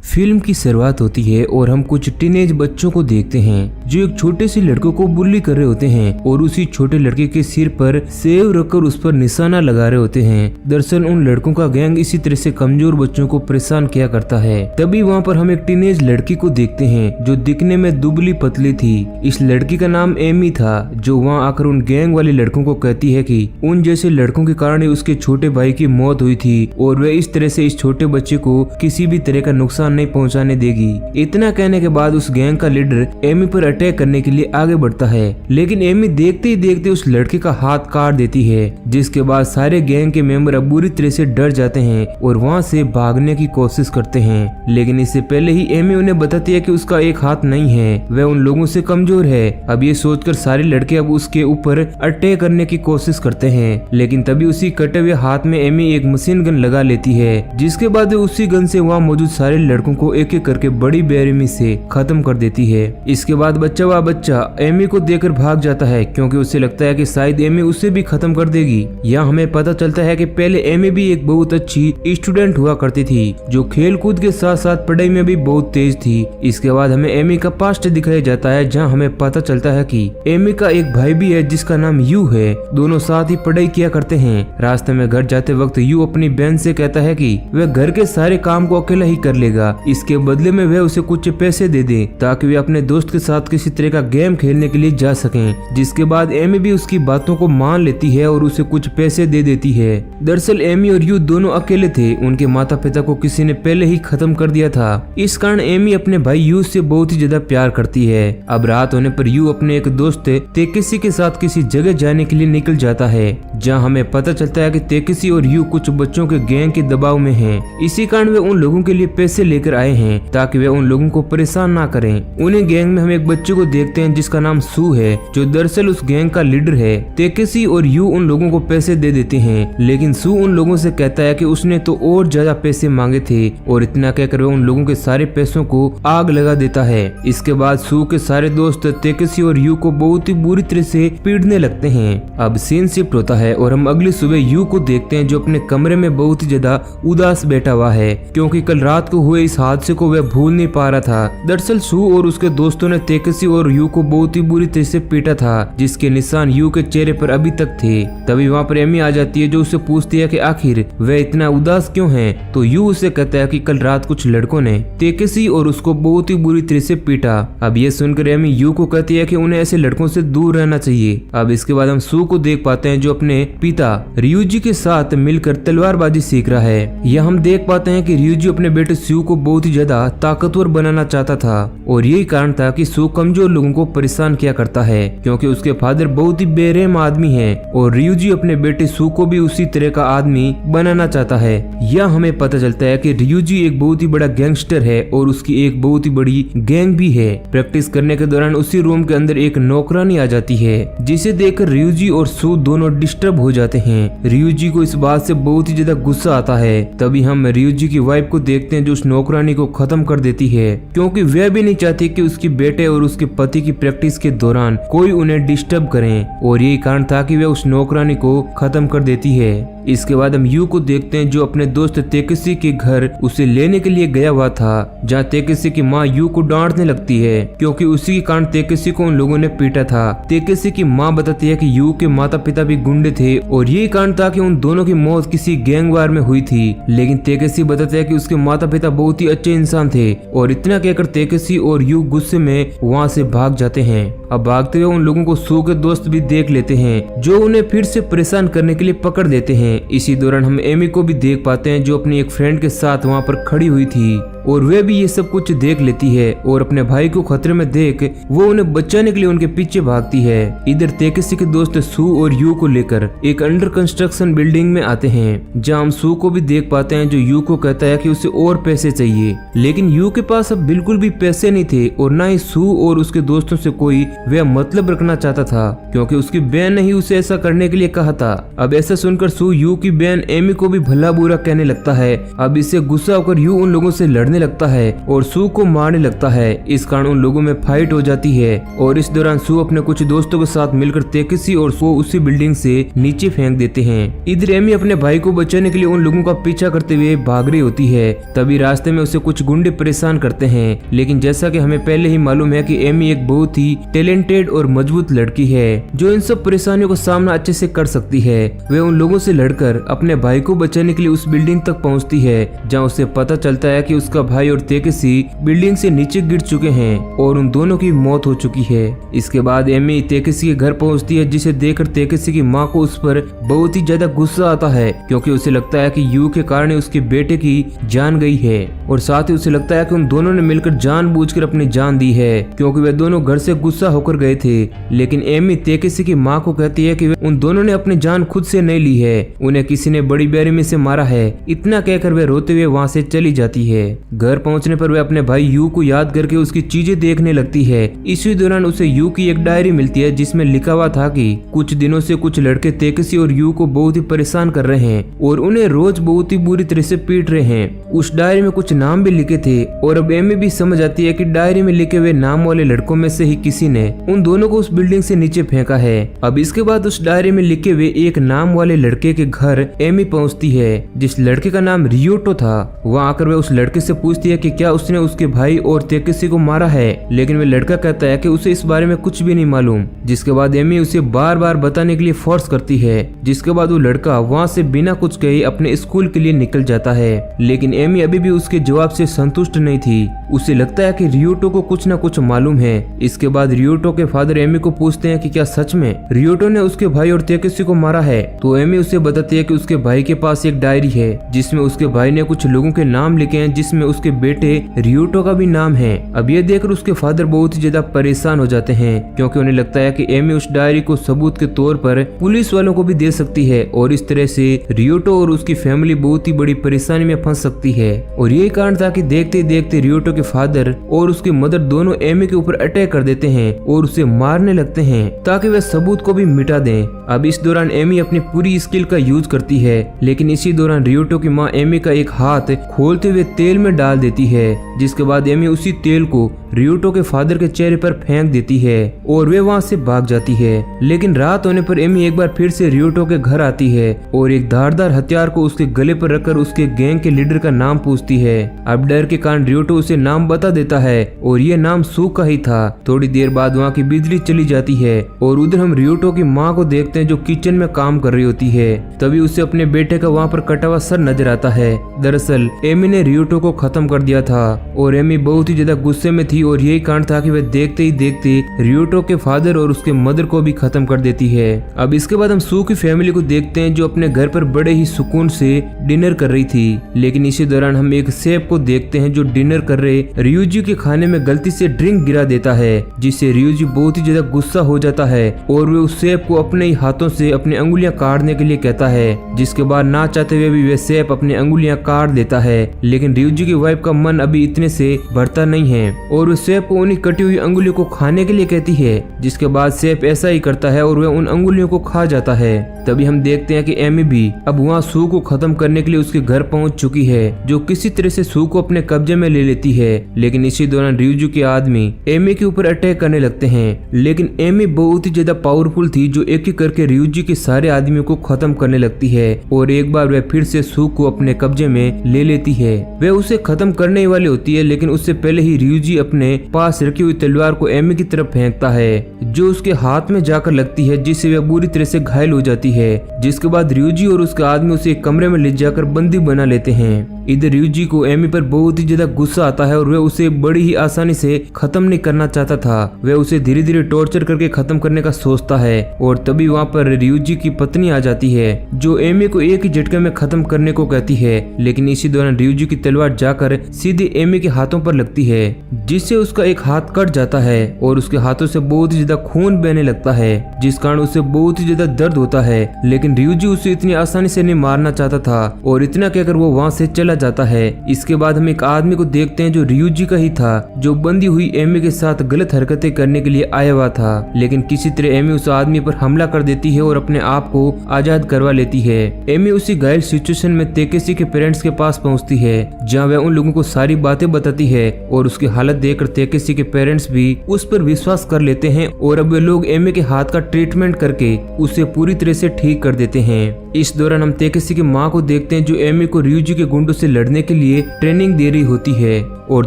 Film की शुरुआत होती है और हम कुछ टीनेज बच्चों को देखते हैं जो एक छोटे से लड़के को बुली कर रहे होते हैं और उसी छोटे लड़के के सिर पर सेव रखकर उस पर निशाना लगा रहे होते हैं। दरअसल उन लड़कों का गैंग इसी तरह से कमजोर बच्चों को परेशान किया करता है। तभी वहाँ पर हम एक टीनेज लड़की को देखते हैं जो दिखने में दुबली पतली थी। इस लड़की का नाम एमी था जो वहाँ आकर उन गैंग वाले लड़कों को कहती है कि उन जैसे लड़कों के कारण उसके छोटे भाई की मौत हुई थी और वह इस तरह से इस छोटे बच्चे को किसी भी तरह का नुकसान नहीं पहुंचाने देगी। इतना कहने के बाद उस गैंग का लीडर एमी पर अटैक करने के लिए आगे बढ़ता है, लेकिन एमी देखते ही देखते उस लड़के का हाथ काट देती है, जिसके बाद सारे गैंग के मेंबर अब बुरी तरह से डर जाते हैं और वहां से भागने की कोशिश करते हैं। लेकिन इससे पहले ही एमी उन्हें बताती है कि उसका एक हाथ नहीं है, वह उन लोगों से कमजोर है। अब ये सोचकर सारे लड़के अब उसके ऊपर अटैक करने की कोशिश करते हैं, लेकिन तभी उसी कटे हुए हाथ में एमी एक मशीन गन लगा लेती है, जिसके बाद उसी गन से वहाँ मौजूद सारे लड़कों को एक एक करके बड़ी बेरहमी से खत्म कर देती है। इसके बाद बच्चा एमी को देकर भाग जाता है क्योंकि उसे लगता है कि शायद एमी उसे भी खत्म कर देगी। यहाँ हमें पता चलता है कि पहले एमी भी एक बहुत अच्छी स्टूडेंट हुआ करती थी जो खेल कूद के साथ साथ पढ़ाई में भी बहुत तेज थी। इसके बाद हमें एमी का पास्ट दिखाया जाता है जहाँ हमें पता चलता है कि एमी का एक भाई भी है जिसका नाम यू है। दोनों साथ ही पढ़ाई किया करते हैं। रास्ते में घर जाते वक्त यू अपनी बहन से कहता है कि वह घर के सारे काम को अकेला ही कर लेगा, इसके बदले में वह उसे कुछ पैसे दे दे ताकि वे अपने दोस्त के साथ किसी तरह का गेम खेलने के लिए जा सकें। जिसके बाद एमी भी उसकी बातों को मान लेती है और उसे कुछ पैसे दे देती है। दरअसल एमी और यू दोनों अकेले थे, उनके माता पिता को किसी ने पहले ही खत्म कर दिया था। इस कारण एमी अपने भाई यू से बहुत ही ज्यादा प्यार करती है। अब रात होने पर यू अपने एक दोस्त तेकेसी के साथ किसी जगह जाने के लिए निकल जाता है, जहाँ हमें पता चलता है कि तेकेसी और यू कुछ बच्चों के गैंग के दबाव में हैं। इसी कारण वे उन लोगों के लिए पैसे लेकर आए हैं ताकि वे उन लोगों को परेशान ना करें। उन्हें गैंग में हम एक बच्चे को देखते हैं जिसका नाम सू है जो दरअसल उस गैंग का लीडर है। तेकेसी और यू उन लोगों को पैसे दे देते हैं, लेकिन सू उन लोगों से कहता है कि उसने तो और ज्यादा पैसे मांगे थे और इतना कहकर वह उन लोगों के सारे पैसों को आग लगा देता है। इसके बाद सू के सारे दोस्त तेकेसी और यू को बहुत ही बुरी तरह से पीटने लगते हैं। अब सीन शिफ्ट होता है और हम अगली सुबह यू को देखते हैं जो अपने कमरे में बहुत ही ज्यादा उदास बैठा हुआ है क्योंकि कल रात को हुए इस हादसे को वह भूल नहीं पा रहा था। दरअसल सू और उसके दोस्तों ने तेकेसी और यू को बहुत ही बुरी तरह से पीटा था, जिसके निशान यू के चेहरे पर अभी तक थे। तभी वहाँ पर एमी आ जाती है जो उससे पूछती है कि आखिर वह इतना उदास क्यों है। तो यू उसे कहता है कि कल रात कुछ लड़कों ने तेकेसी और उसको बहुत ही बुरी तरह से पीटा। अब ये सुनकर एमी यू को कहती है कि उन्हें ऐसे लड़कों से दूर रहना चाहिए। अब इसके बाद हम सू को देख पाते हैं जो अपने पिता रियूजी के साथ मिलकर तलवारबाजी सीख रहा है। यह हम देख पाते हैं कि रियूजी अपने बेटे सू को बहुत ही ज्यादा ताकतवर बनाना चाहता था और यही कारण था कि सू कमजोर लोगों को परेशान किया करता है क्योंकि उसके फादर बहुत ही बेरहम आदमी है और रियूजी अपने बेटे सू को भी उसी तरह का आदमी बनाना चाहता है। यह हमें पता चलता है कि रियूजी एक बहुत ही बड़ा गैंगस्टर है और उसकी एक बहुत ही बड़ी गैंग भी है। प्रैक्टिस करने के दौरान उसी रूम के अंदर एक नौकरानी आ जाती है जिसे देखकर रियूजी और सू दोनों डिस्टर्ब हो जाते हैं। रियूजी को इस बात से बहुत ही ज्यादा गुस्सा आता है। तभी हम रियूजी की वाइफ को देखते हैं जो उस नौकरानी को खत्म कर देती है क्योंकि वह भी नहीं चाहती कि उसके बेटे और उसके पति की प्रैक्टिस के दौरान कोई उन्हें डिस्टर्ब करे और यही कारण था कि वह उस नौकरानी को खत्म कर देती है। इसके बाद हम यू को देखते हैं जो अपने दोस्त तेकेसी के घर उसे लेने के लिए गया हुआ था, जहाँ तेकेसी की माँ यू को डांटने लगती है क्योंकि उसी के कारण तेकेसी को उन लोगों ने पीटा था। तेकेसी की माँ बताती है कि यू के माता पिता भी गुंडे थे और यही कारण था कि उन दोनों की मौत किसी गैंग वार में हुई थी, लेकिन तेकेसी बताता है कि उसके माता पिता बहुत ही अच्छे इंसान थे और इतना कहकर तेकेसी और यू गुस्से में वहाँ से भाग जाते हैं। अब भागते हुए उन लोगों को सू के दोस्त भी देख लेते हैं जो उन्हें फिर से परेशान करने के लिए पकड़ देते हैं। इसी दौरान हम एमी को भी देख पाते हैं जो अपनी एक फ्रेंड के साथ वहाँ पर खड़ी हुई थी और वे भी ये सब कुछ देख लेती है और अपने भाई को खतरे में देख वो उन्हें बचाने के लिए उनके पीछे भागती है। इधर तेकेसी के दोस्त सू और यू को लेकर एक अंडर कंस्ट्रक्शन बिल्डिंग में आते हैं, जहाँ हम सू को भी देख पाते हैं जो यू को कहता है कि उसे और पैसे चाहिए, लेकिन यू के पास अब बिल्कुल भी पैसे नहीं थे और न ही सू और उसके दोस्तों से कोई वह मतलब रखना चाहता था, क्योंकि उसकी बहन ने ही उसे ऐसा करने के लिए कहा था। अब ऐसा सुनकर सू यू की बहन एमी को भी भला बुरा कहने लगता है। अब इससे गुस्सा होकर यू उन लोगों से लड़ने लगता है और सू को मारने लगता है। इस कारण उन लोगों में फाइट हो जाती है और इस दौरान सू अपने कुछ दोस्तों के साथ मिलकर तेकेशी और सू उसी बिल्डिंग से नीचे फेंक देते हैं। इधर एमी अपने भाई को बचाने के लिए उन लोगों का पीछा करते हुए भाग रही होती है। तभी रास्ते में उसे कुछ गुंडे परेशान करते हैं, लेकिन जैसा कि हमें पहले ही मालूम है कि एमी एक बहुत ही टैलेंटेड और मजबूत लड़की है जो इन सब परेशानियों का सामना अच्छे से कर सकती है। वे उन लोगों से लड़कर अपने भाई को बचाने के लिए उस बिल्डिंग तक पहुंचती है, जहां उसे पता चलता है कि उसका भाई और तेकेशी बिल्डिंग से नीचे गिर चुके हैं और उन दोनों की मौत हो चुकी है। इसके बाद एमी तेकेशी के घर पहुंचती है, जिसे देखकर तेकेशी की माँ को उस पर बहुत ही ज्यादा गुस्सा आता है, क्योंकि उसे लगता है कि यू के कारण उसके बेटे की जान गई है और साथ ही उसे लगता है कि उन दोनों ने मिलकर जानबूझकर अपनी जान दी है, क्योंकि वे दोनों घर से गुस्सा होकर गए थे। लेकिन एमी तेकेशी की माँ को कहती है कि उन दोनों ने अपनी जान खुद से नहीं ली है, उन्हें किसी ने बड़ी बेरहमी से मारा है। इतना कहकर वे रोते हुए वहाँ से चली जाती है। घर पहुँचने पर वे अपने भाई यू को याद करके उसकी चीजें देखने लगती है। इसी दौरान उसे यू की एक डायरी मिलती है, जिसमें लिखा हुआ था कि कुछ दिनों से कुछ लड़के तेकेशी और यू को बहुत ही परेशान कर रहे हैं और उन्हें रोज बहुत ही बुरी तरह से पीट रहे हैं। उस डायरी में कुछ नाम भी लिखे थे और अब एमी भी समझ आती है कि डायरी में लिखे हुए नाम वाले लड़कों में से ही किसी ने उन दोनों को उस बिल्डिंग से नीचे फेंका है। अब इसके बाद उस डायरी में लिखे हुए एक नाम वाले लड़के के घर एमी पहुंचती है, जिस लड़के का नाम रियोटो था। वहाँ आकर वे उस लड़के से पूछती है कि क्या उसने उसके भाई और तेकेशी को मारा है, लेकिन वे लड़का कहता है कि उसे इस बारे में कुछ भी नहीं मालूम। जिसके बाद एमी उसे बार बार बताने के लिए फोर्स करती है, जिसके बाद वो लड़का वहाँ से बिना कुछ कहे अपने स्कूल के लिए निकल जाता है। लेकिन एमी अभी भी उसके जवाब से संतुष्ट नहीं थी। उसे लगता है कि रियोटो को कुछ न कुछ मालूम है। इसके बाद रियोटो के फादर एमी को पूछते हैं कि क्या सच में रियोटो ने उसके भाई और तेकेशी को मारा है। तो एमी उसे बताती है कि उसके भाई के पास एक डायरी है, जिसमें उसके भाई ने कुछ लोगों के नाम लिखे हैं, जिसमें उसके बेटे रियोटो का भी नाम है। अब ये देखकर उसके फादर बहुत ही ज्यादा परेशान हो जाते हैं, क्योंकि उन्हें लगता है कि एमी उस डायरी को सबूत के तौर पर पुलिस वालों को भी दे सकती है और इस तरह से रियोटो और उसकी फैमिली बहुत ही बड़ी परेशानी में फंस सकती है। और यही कारण था कि देखते देखते रियोटो के फादर और उसकी मदर दोनों एमी के ऊपर अटैक कर देते हैं और उसे मारने लगते हैं, ताकि वे सबूत को भी मिटा दें। अब इस दौरान एमी अपनी पूरी स्किल का यूज करती है, लेकिन इसी दौरान रियोटो की माँ एमी का एक हाथ खोलते हुए तेल में डाल देती है, जिसके बाद एमी उसी तेल को रियोटो के फादर के चेहरे पर फेंक देती है और वे वहाँ से भाग जाती है। लेकिन रात होने पर एमी एक बार फिर से रियोटो के घर आती है और एक धारदार हथियार को उसके गले पर रखकर उसके गैंग के लीडर का नाम पूछती है। अब डर के कारण रियोटो उसे नाम बता देता है और ये नाम सू का ही था। थोड़ी देर बाद वहाँ की बिजली चली जाती है और उधर हम रियोटो की माँ को देखते हैं, जो किचन में काम कर रही होती है। तभी उसे अपने बेटे का वहाँ पर कटा हुआ सर नजर आता है। दरअसल एमी ने रियोटो को खत्म कर दिया था और एमी बहुत ही ज्यादा गुस्से में थी और यही कारण था कि वह देखते ही देखते रियोटो के फादर और उसके मदर को भी खत्म कर देती है। अब इसके बाद हम सू की फैमिली को देखते हैं, जो अपने घर पर बड़े ही सुकून से डिनर कर रही थी। लेकिन इसी दौरान हम एक शेफ को देखते हैं, जो डिनर कर रहे रियूजी के खाने में गलती से ड्रिंक गिरा देता है, जिससे रियूजी बहुत ही ज्यादा गुस्सा हो जाता है और वे उस शेफ को अपने ही हाथों से अपनी अंगुलियां काटने के लिए कहता है, जिसके बाद ना चाहते हुए भी वे शेफ अपनी अंगुलियां काट देता है। लेकिन रियूजी की वाइफ का मन अभी इतने से भरता नहीं है और वे शेफ को उन्हीं कटी हुई अंगुलियों को खाने के लिए कहती है, जिसके बाद शेफ ऐसा ही करता है और वह उन अंगुलियों को खा जाता है। तभी हम देखते हैं कि एमी भी अब वहाँ सू को खत्म करने के लिए उसके घर पहुंच चुकी है, जो किसी तरह से सू को अपने कब्जे में ले लेती है। लेकिन इसी दौरान रियूजी के आदमी एमी के ऊपर अटैक करने लगते हैं, लेकिन एमी बहुत ही ज्यादा पावरफुल थी, जो एक एक करके रियूजी के सारे आदमियों को खत्म करने लगती है और एक बार वह फिर से सू को अपने कब्जे में ले लेती है। वह उसे खत्म करने वाली होती है, लेकिन उससे पहले ही रियूजी अपने पास रखी हुई तलवार को एमी की तरफ फेंकता है, जो उसके हाथ में जाकर लगती है, जिससे वह बुरी तरह से घायल हो जाती है। जिसके बाद रियूजी और उसके आदमी उसे एक कमरे में ले जाकर बंदी बना लेते हैं। इधर रियूजी को एमी पर बहुत ही ज्यादा गुस्सा आता है और वह उसे बड़ी ही आसानी से खत्म नहीं करना चाहता था। वह उसे धीरे धीरे टॉर्चर करके खत्म करने का सोचता है और तभी वहाँ पर रियूजी की पत्नी आ जाती है, जो एमी को एक ही झटके में खत्म करने को कहती है। लेकिन इसी दौरान रियूजी की तलवार जाकर सीधे एमी एमी के हाथों पर लगती है, जिससे उसका एक हाथ कट जाता है और उसके हाथों से बहुत ही ज्यादा खून बहने लगता है, जिस कारण उसे बहुत ही ज्यादा दर्द होता है। लेकिन रियूजी उसे इतनी आसानी से नहीं मारना चाहता था और इतना कहकर वो वहाँ से चला जाता है। इसके बाद हम एक आदमी को देखते हैं जो रियूजी का ही था, जो बंदी हुई एमी के साथ गलत हरकतें करने के लिए आया हुआ था। लेकिन किसी तरह एमी उस आदमी पर हमला कर देती है और अपने आप को आजाद करवा लेती है। एमी उसी घायल सिचुएशन में तेकेशी के पेरेंट्स के पास पहुंचती है, जहां वह उन लोगों को सारी बातें बताती है और उसकी हालत देखकर तेकेशी के पेरेंट्स भी उस पर विश्वास कर लेते हैं और अब वे लोग एमी के हाथ का ट्रीटमेंट करके उसे पूरी तरह से ठीक कर देते हैं। इस दौरान हम तेकेशी की माँ को देखते हैं जो एमी को रियूजी के गुंडों से लड़ने के लिए ट्रेनिंग दे रही होती है, और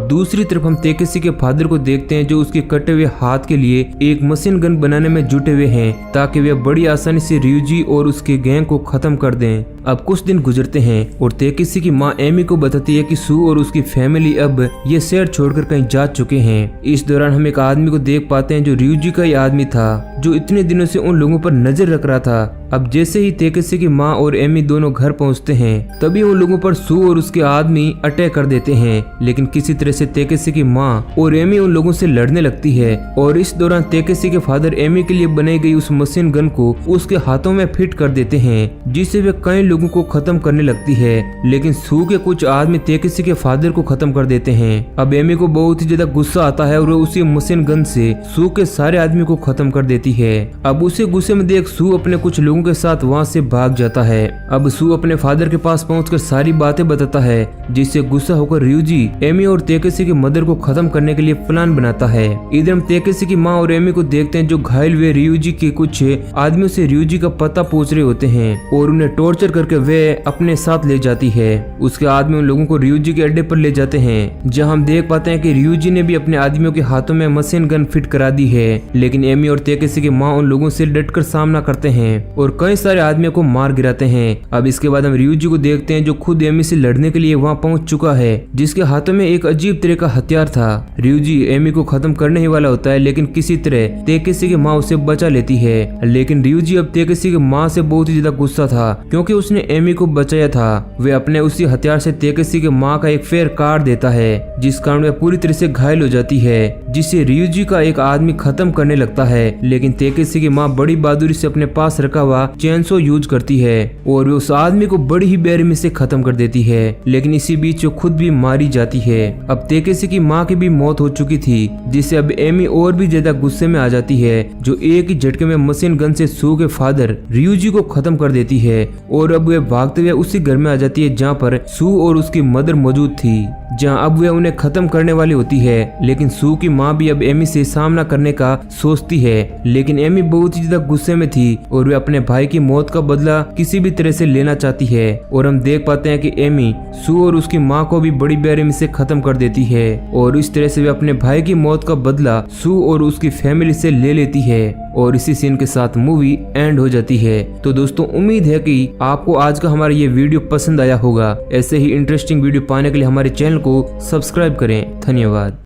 दूसरी तरफ हम तेकेशी के फादर को देखते हैं जो उसके कटे हुए हाथ के लिए एक मशीन गन बनाने में जुटे हुए हैं, ताकि वे बड़ी आसानी से रियूजी और उसके गैंग को खत्म कर दें। अब कुछ दिन गुजरते हैं और तेकेशी की माँ एमी को बताती है कि सू और उसकी फैमिली अब ये शहर छोड़कर कहीं जा चुके हैं। इस दौरान हम एक आदमी को देख पाते हैं जो रियूजी का ही आदमी था, जो इतने दिनों से उन लोगों पर नजर रख रहा था। अब जैसे ही तेकेशी की माँ और एमी दोनों घर पहुंचते हैं, तभी उन लोगों पर सू और उसके आदमी अटैक कर देते हैं। लेकिन किसी तरह से तेकेशी की माँ और एमी उन लोगों से लड़ने लगती है, और इस दौरान तेकेशी के फादर एमी के लिए बनाई गई उस मशीन गन को उसके हाथों में फिट कर देते हैं, जिससे वे कई लोगों को खत्म करने लगती है। लेकिन सू के कुछ आदमी तेकेशी के फादर को खत्म कर देते हैं। अब एमी को बहुत ही ज्यादा गुस्सा आता है और वो उसी मशीन गन से सू के सारे आदमी को खत्म कर देती है। अब उसे गुस्से में देख सू अपने कुछ लोगों के साथ वहाँ से भाग जाता है। अब सू अपने फादर के पास पहुंचकर सारी बातें बताता है, जिससे गुस्सा होकर रियूजी एमी और तेकेशी की मदर को खत्म करने के लिए प्लान बनाता है। इधर हम तेकेशी की माँ और एमी को देखते हैं जो घायल हुए रियूजी के कुछ आदमियों से रियूजी का पता पूछ रहे होते हैं और उन्हें टॉर्चर करके वे अपने साथ ले जाती है। उसके आदमी उन लोगों को रियूजी के अड्डे पर ले जाते हैं, जहाँ हम देख पाते हैं कि रियूजी ने भी अपने आदमियों के हाथों में मशीन गन फिट करा दी है। लेकिन एमी और तेकेशी की माँ उन लोगों से डटकर सामना करते हैं और कई सारे आदमियों को मार गिराते हैं। अब इसके बाद हम रियूजी को देखते हैं जो खुद एमी से लड़ने के लिए वहाँ पहुँच चुका है, जिसके हाथों में एक अजीब तरह का हथियार था। रियूजी एमी को खत्म करने ही वाला होता है, लेकिन किसी तरह तेकेशी की माँ उसे बचा लेती है। लेकिन रियूजी अब तेकेशी की माँ से बहुत ही ज्यादा गुस्सा था, क्योंकि उसने एमी को बचाया था। वे अपने उसी हथियार से तेकेशी की माँ का एक फेर काट देता है, जिस कारण वह पूरी तरह से घायल हो जाती है, जिससे रियूजी का एक आदमी खत्म करने लगता है। लेकिन तेकेशी की माँ बड़ी बहादुरी से अपने पास रखा हुआ चेनसो यूज करती है और वे उस आदमी को बड़ी ही बेरहमी से खत्म कर देती है। लेकिन इसी बीच वो खुद भी मारी जाती है। अब तेकेशी की माँ की भी मौत हो चुकी थी, जिससे अब एमी और भी ज्यादा गुस्से में आ जाती है, जो एक ही झटके में मशीन गन से सू के फादर रियूजी को खत्म कर देती है। और अब वे भागते हुए उसी घर में आ जाती है जहाँ पर सू और उसकी मदर मौजूद थी, जहाँ अब वे उन्हें खत्म करने वाली होती है। लेकिन सू की माँ भी अब एमी से सामना करने का सोचती है, लेकिन एमी बहुत ही ज्यादा गुस्से में थी और वे अपने भाई की मौत का बदला किसी भी तरह से लेना चाहती है। और हम देख पाते हैं कि एमी सू और उसकी माँ को भी बड़ी बेरहमी से खत्म कर देती है और इस तरह से वे अपने भाई की मौत का बदला सू और उसकी फैमिली से ले लेती है। और इसी सीन के साथ मूवी एंड हो जाती है। तो दोस्तों, उम्मीद है कि आपको आज का हमारा ये वीडियो पसंद आया होगा। ऐसे ही इंटरेस्टिंग वीडियो पाने के लिए हमारे चैनल को सब्सक्राइब करें। धन्यवाद।